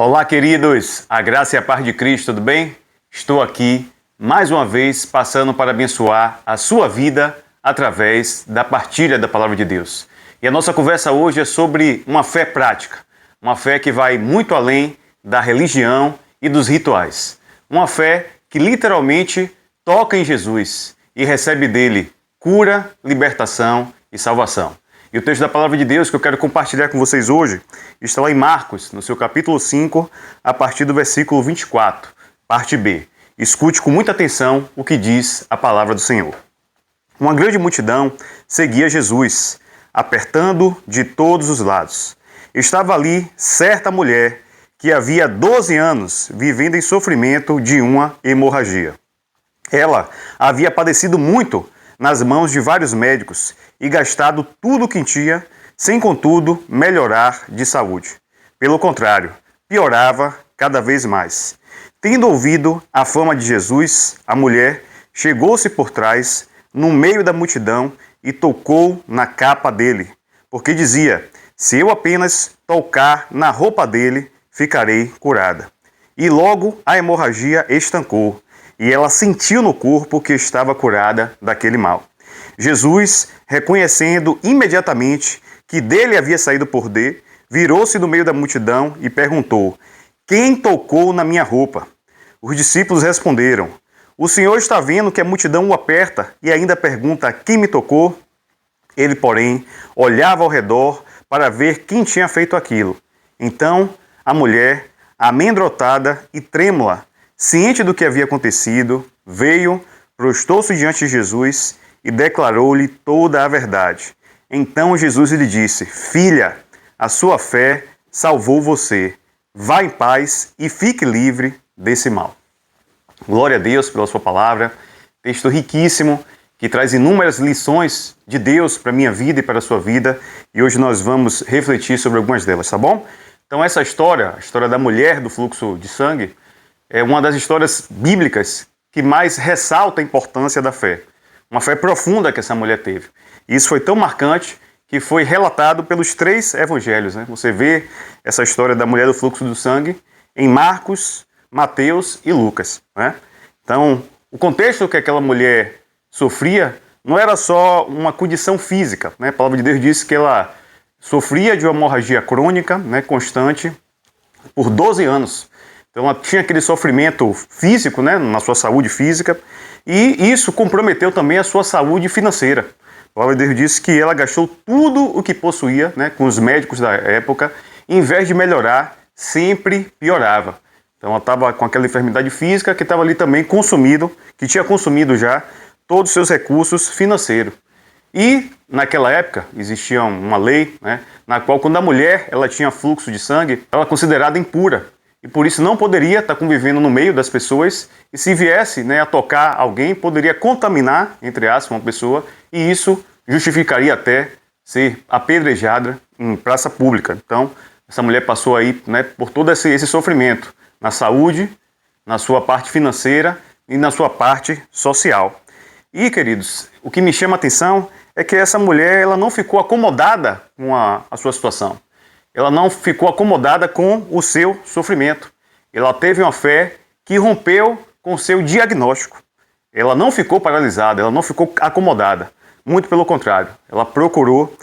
Olá, queridos, a graça e a paz de Cristo, tudo bem? Estou aqui mais uma vez passando para abençoar a sua vida através da partilha da Palavra de Deus. E a nossa conversa hoje é sobre uma fé prática, uma fé que vai muito além da religião e dos rituais. Uma fé que literalmente toca em Jesus e recebe dele cura, libertação e salvação. E o texto da Palavra de Deus que eu quero compartilhar com vocês hoje está lá em Marcos, no seu capítulo 5, a partir do versículo 24, parte B. Escute com muita atenção o que diz a Palavra do Senhor. Uma grande multidão seguia Jesus, apertando de todos os lados. Estava ali certa mulher que havia 12 anos vivendo em sofrimento de uma hemorragia. Ela havia padecido muito nas mãos de vários médicos e gastado tudo o que tinha, sem contudo melhorar de saúde. Pelo contrário, piorava cada vez mais. Tendo ouvido a fama de Jesus, a mulher chegou-se por trás, no meio da multidão, e tocou na capa dele, porque dizia: se eu apenas tocar na roupa dele, ficarei curada. E logo a hemorragia estancou, e ela sentiu no corpo que estava curada daquele mal. Jesus, reconhecendo imediatamente que dele havia saído poder, virou-se no meio da multidão e perguntou: quem tocou na minha roupa? Os discípulos responderam: o Senhor está vendo que a multidão o aperta e ainda pergunta: quem me tocou? Ele, porém, olhava ao redor para ver quem tinha feito aquilo. Então, a mulher, amedrontada e trêmula, ciente do que havia acontecido, veio, prostou-se diante de Jesus e declarou-lhe toda a verdade. Então Jesus lhe disse: filha, a sua fé salvou você. Vá em paz e fique livre desse mal. Glória a Deus pela sua palavra. Texto riquíssimo que traz inúmeras lições de Deus para a minha vida e para a sua vida. E hoje nós vamos refletir sobre algumas delas, tá bom? Então essa história, a história da mulher do fluxo de sangue, é uma das histórias bíblicas que mais ressalta a importância da fé. Uma fé profunda que essa mulher teve. E isso foi tão marcante que foi relatado pelos 3 evangelhos, né? Você vê essa história da mulher do fluxo do sangue em Marcos, Mateus e Lucas, né? Então, o contexto que aquela mulher sofria não era só uma condição física, né? A palavra de Deus diz que ela sofria de uma hemorragia crônica, né, constante, por 12 anos. Então ela tinha aquele sofrimento físico, né, na sua saúde física, e isso comprometeu também a sua saúde financeira. A palavra de Deus diz que ela gastou tudo o que possuía, né, com os médicos da época, e em vez de melhorar, sempre piorava. Então ela estava com aquela enfermidade física que estava ali também que tinha consumido já todos os seus recursos financeiros. E naquela época existia uma lei, né, na qual quando a mulher ela tinha fluxo de sangue, ela era considerada impura. E por isso não poderia estar convivendo no meio das pessoas, e se viesse, né, a tocar alguém, poderia contaminar, entre aspas, uma pessoa, e isso justificaria até ser apedrejada em praça pública. Então, essa mulher passou aí, né, por todo esse sofrimento, na saúde, na sua parte financeira e na sua parte social. E, queridos, o que me chama a atenção é que essa mulher ela não ficou acomodada com a sua situação. Ela não ficou acomodada com o seu sofrimento. Ela teve uma fé que rompeu com o seu diagnóstico. Ela não ficou paralisada, ela não ficou acomodada. Muito pelo contrário, ela procurou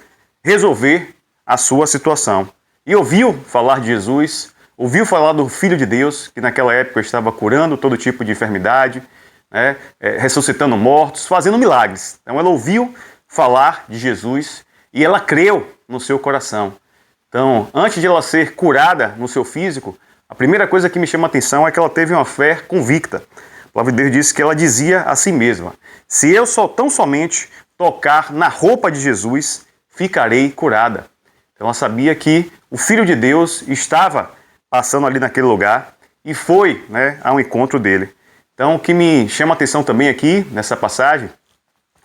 resolver a sua situação. E ouviu falar de Jesus, ouviu falar do Filho de Deus, que naquela época estava curando todo tipo de enfermidade, né, ressuscitando mortos, fazendo milagres. Então ela ouviu falar de Jesus e ela creu no seu coração. Então, antes de ela ser curada no seu físico, a primeira coisa que me chama a atenção é que ela teve uma fé convicta. A palavra de Deus diz que ela dizia a si mesma: se eu tão somente tocar na roupa de Jesus, ficarei curada. Então ela sabia que o Filho de Deus estava passando ali naquele lugar e foi, né, ao encontro dele. Então o que me chama a atenção também aqui, nessa passagem,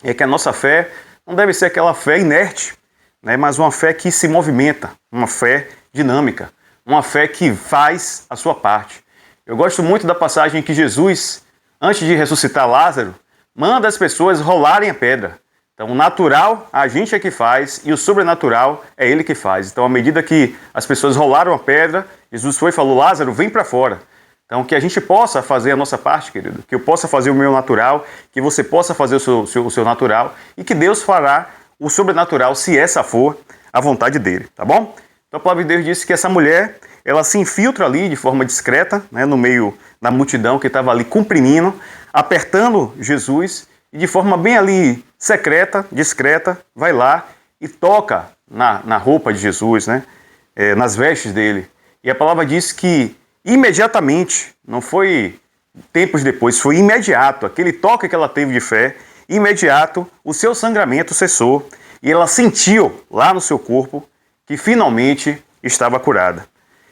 é que a nossa fé não deve ser aquela fé inerte, né, mas uma fé que se movimenta, uma fé dinâmica, uma fé que faz a sua parte. Eu gosto muito da passagem em que Jesus, antes de ressuscitar Lázaro, manda as pessoas rolarem a pedra. Então, o natural, a gente é que faz, e o sobrenatural é Ele que faz. Então, à medida que as pessoas rolaram a pedra, Jesus foi e falou, Lázaro, vem para fora. Então, que a gente possa fazer a nossa parte, querido, que eu possa fazer o meu natural, que você possa fazer o seu natural, e que Deus fará o sobrenatural, se essa for a vontade dele, tá bom? Então, a palavra de Deus disse que essa mulher, ela se infiltra ali de forma discreta, né, no meio da multidão que estava ali comprimindo, apertando Jesus, e de forma bem ali secreta, discreta, vai lá e toca na roupa de Jesus, né? Nas vestes dele. E a palavra diz que imediatamente, não foi tempos depois, foi imediato, aquele toque que ela teve de fé, imediato o seu sangramento cessou e ela sentiu lá no seu corpo que finalmente estava curada.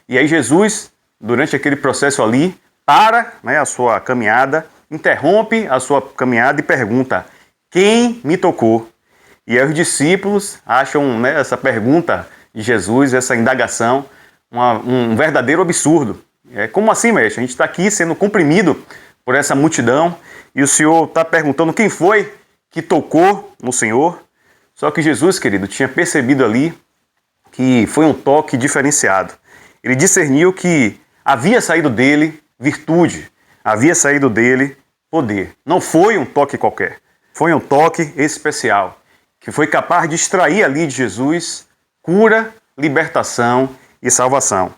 E aí Jesus, durante aquele processo ali, para, né, a sua caminhada, interrompe a sua caminhada e pergunta, quem me tocou? E aí os discípulos acham, né, essa pergunta de Jesus, essa indagação, um verdadeiro absurdo. Como assim, mestre? A gente está aqui sendo comprimido por essa multidão e o Senhor está perguntando quem foi que tocou no Senhor. Só que Jesus, querido, tinha percebido ali que foi um toque diferenciado. Ele discerniu que havia saído dele virtude, havia saído dele poder. Não foi um toque qualquer, foi um toque especial, que foi capaz de extrair ali de Jesus cura, libertação e salvação.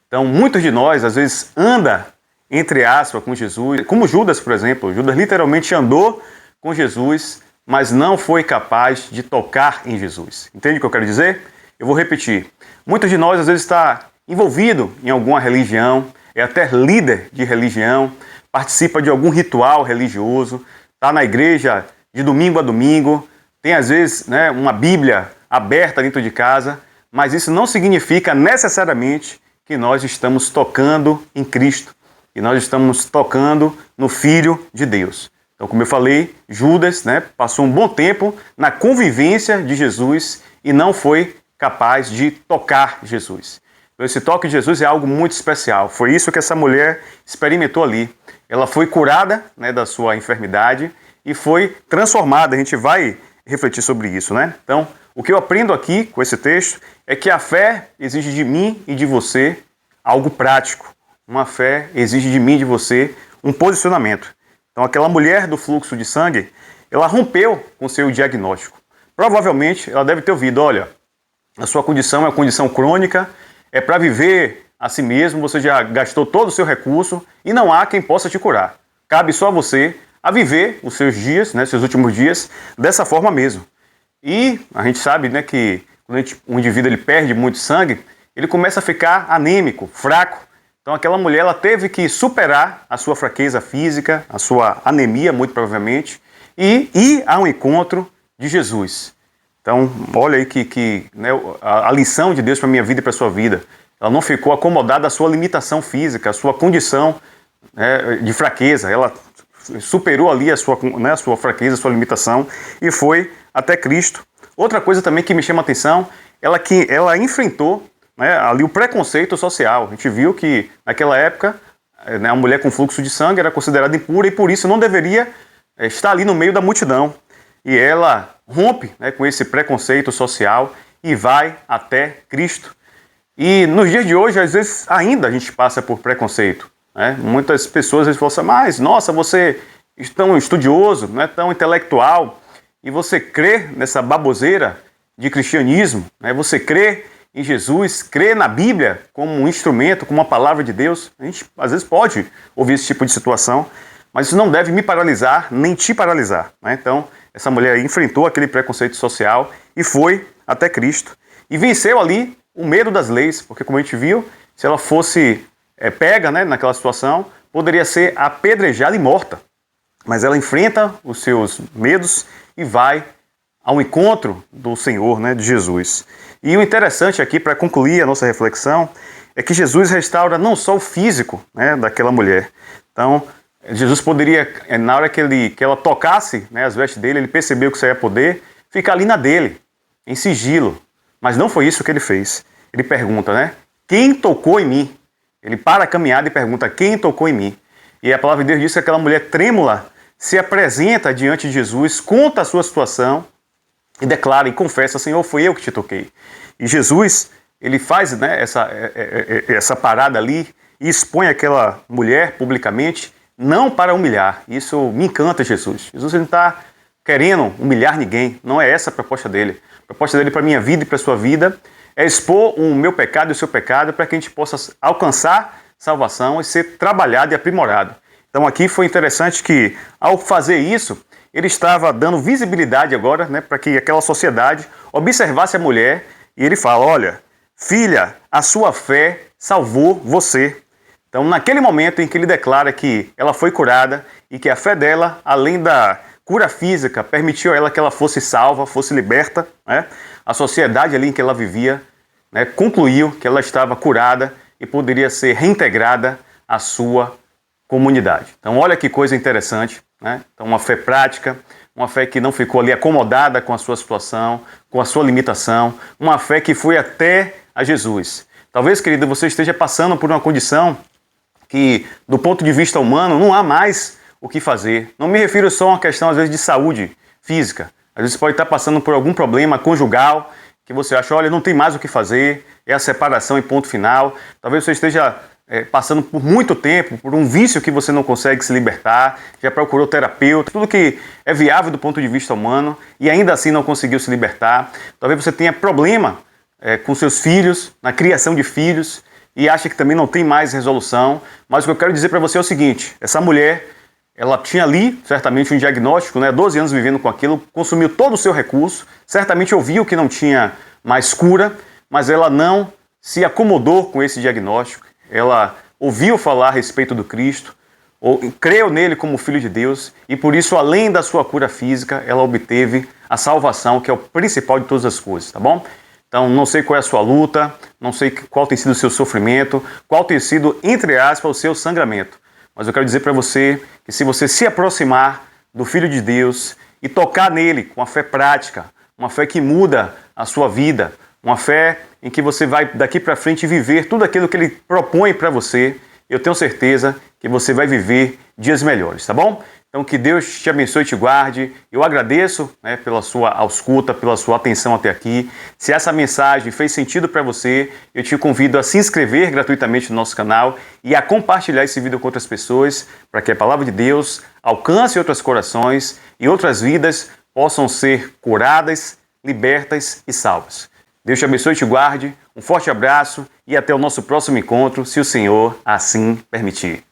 Então, muitos de nós, às vezes, anda, entre aspas, com Jesus, como Judas, por exemplo. Judas literalmente andou com Jesus, mas não foi capaz de tocar em Jesus. Entende o que eu quero dizer? Eu vou repetir. Muitos de nós, às vezes, está envolvido em alguma religião, é até líder de religião, participa de algum ritual religioso, está na igreja de domingo a domingo, tem, às vezes, né, uma Bíblia aberta dentro de casa, mas isso não significa necessariamente que nós estamos tocando em Cristo, que nós estamos tocando no Filho de Deus. Então, como eu falei, Judas, né, passou um bom tempo na convivência de Jesus e não foi capaz de tocar Jesus. Então, esse toque de Jesus é algo muito especial. Foi isso que essa mulher experimentou ali. Ela foi curada, né, da sua enfermidade e foi transformada. A gente vai refletir sobre isso, né? Então, o que eu aprendo aqui com esse texto é que a fé exige de mim e de você algo prático. Uma fé exige de mim e de você um posicionamento. Então, aquela mulher do fluxo de sangue, ela rompeu com o seu diagnóstico. Provavelmente, ela deve ter ouvido, olha, a sua condição é uma condição crônica, é para viver a si mesmo, você já gastou todo o seu recurso e não há quem possa te curar. Cabe só a você a viver os seus dias, né, seus últimos dias, dessa forma mesmo. E a gente sabe, né, que quando um indivíduo ele perde muito sangue, ele começa a ficar anêmico, fraco. Então aquela mulher ela teve que superar a sua fraqueza física, a sua anemia, muito provavelmente, e ir ao encontro de Jesus. Então, olha aí que né, a lição de Deus para a minha vida e para a sua vida. Ela não ficou acomodada à sua limitação física, à sua condição, né, de fraqueza. Ela superou ali a sua fraqueza, a sua limitação e foi até Cristo. Outra coisa também que me chama a atenção, ela enfrentou, né, ali o preconceito social. A gente viu que naquela época, né, a mulher com fluxo de sangue era considerada impura e por isso não deveria estar ali no meio da multidão. E ela rompe, né, com esse preconceito social e vai até Cristo. E nos dias de hoje, às vezes, ainda a gente passa por preconceito. Né? Muitas pessoas às vezes falam assim, mas, nossa, você é tão estudioso, não é tão intelectual, e você crê nessa baboseira de cristianismo, né? Você crê em Jesus, crê na Bíblia como um instrumento, como uma palavra de Deus. A gente, às vezes, pode ouvir esse tipo de situação, mas isso não deve me paralisar, nem te paralisar. Né? Então, essa mulher enfrentou aquele preconceito social e foi até Cristo. E venceu ali o medo das leis, porque como a gente viu, se ela fosse pega, né, naquela situação, poderia ser apedrejada e morta. Mas ela enfrenta os seus medos e vai ao encontro do Senhor, né, de Jesus. E o interessante aqui, para concluir a nossa reflexão, é que Jesus restaura não só o físico, né, daquela mulher. Então, Jesus poderia, na hora que ela tocasse, né, as vestes dele, ele percebeu que isso ia poder ficar ali na dele, em sigilo. Mas não foi isso que ele fez. Ele pergunta, né? Quem tocou em mim? Ele para a caminhada e pergunta, quem tocou em mim? E a palavra de Deus diz que aquela mulher trêmula se apresenta diante de Jesus, conta a sua situação e declara e confessa: Senhor, foi eu que te toquei. E Jesus, ele faz, né, essa parada ali e expõe aquela mulher publicamente, não para humilhar. Isso me encanta, Jesus. Jesus não está querendo humilhar ninguém, não é essa a proposta dele. A proposta dele para a minha vida e para a sua vida é expor o meu pecado e o seu pecado para que a gente possa alcançar salvação e ser trabalhado e aprimorado. Então aqui foi interessante que, ao fazer isso, ele estava dando visibilidade agora, né, para que aquela sociedade observasse a mulher, e ele fala: olha, filha, a sua fé salvou você. Então, naquele momento em que ele declara que ela foi curada e que a fé dela, além da cura física, permitiu a ela que ela fosse salva, fosse liberta, né, a sociedade ali em que ela vivia, né, concluiu que ela estava curada e poderia ser reintegrada à sua comunidade. Então, olha que coisa interessante, né? Então, uma fé prática, uma fé que não ficou ali acomodada com a sua situação, com a sua limitação, uma fé que foi até a Jesus. Talvez, querido, você esteja passando por uma condição que, do ponto de vista humano, não há mais o que fazer. Não me refiro só a uma questão, às vezes, de saúde física. Às vezes você pode estar passando por algum problema conjugal, que você acha: olha, não tem mais o que fazer, é a separação e ponto final. Talvez você esteja passando por muito tempo, por um vício que você não consegue se libertar, já procurou terapeuta, tudo que é viável do ponto de vista humano, e ainda assim não conseguiu se libertar. Talvez você tenha problema com seus filhos, na criação de filhos, e acha que também não tem mais resolução. Mas o que eu quero dizer para você é o seguinte: essa mulher, ela tinha ali, certamente, um diagnóstico, né, 12 anos vivendo com aquilo, consumiu todo o seu recurso, certamente ouviu que não tinha mais cura, mas ela não se acomodou com esse diagnóstico. Ela ouviu falar a respeito do Cristo, creu nele como Filho de Deus, e por isso, além da sua cura física, ela obteve a salvação, que é o principal de todas as coisas, tá bom? Então, não sei qual é a sua luta, não sei qual tem sido o seu sofrimento, qual tem sido, entre aspas, o seu sangramento. Mas eu quero dizer para você que, se você se aproximar do Filho de Deus e tocar nele com a fé prática, uma fé que muda a sua vida, uma fé em que você vai daqui para frente viver tudo aquilo que ele propõe para você, eu tenho certeza que você vai viver dias melhores, tá bom? Então, que Deus te abençoe e te guarde. Eu agradeço, né, pela sua ausculta, pela sua atenção até aqui. Se essa mensagem fez sentido para você, eu te convido a se inscrever gratuitamente no nosso canal e a compartilhar esse vídeo com outras pessoas, para que a palavra de Deus alcance outros corações e outras vidas possam ser curadas, libertas e salvas. Deus te abençoe e te guarde. Um forte abraço e até o nosso próximo encontro, se o Senhor assim permitir.